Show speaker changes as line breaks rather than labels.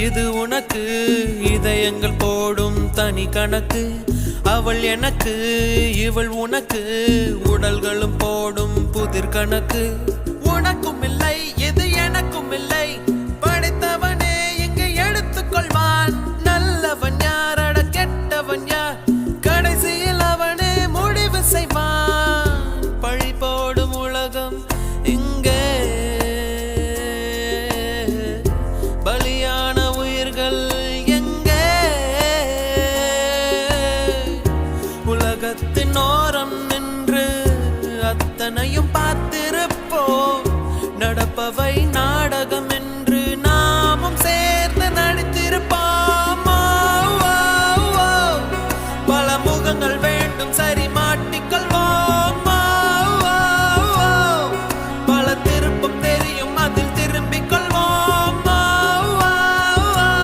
இது உனக்கு இதயங்கள் போடும் தனி கணக்கு. அவள் எனக்கு இவள் உனக்கு உடல்களும் போடும் புதிர் கணக்கு. உனக்கும் இல்லை இது எனக்கும் இல்லை, படைத்தவனே இங்கு எடுத்துக்கொள்வான். நல்லவன் யாரட கெட்டவன் யார், கடைசியில் அவனே முடிவு செய்வான். பழி போடும் உலகம் இங்கே, பலியான உயிர்கள் எங்கே? உலகத்தின் ஓரம் நின்று அத்தனையும் பார்த்திருப்போம். நடப்பவை நாடகம்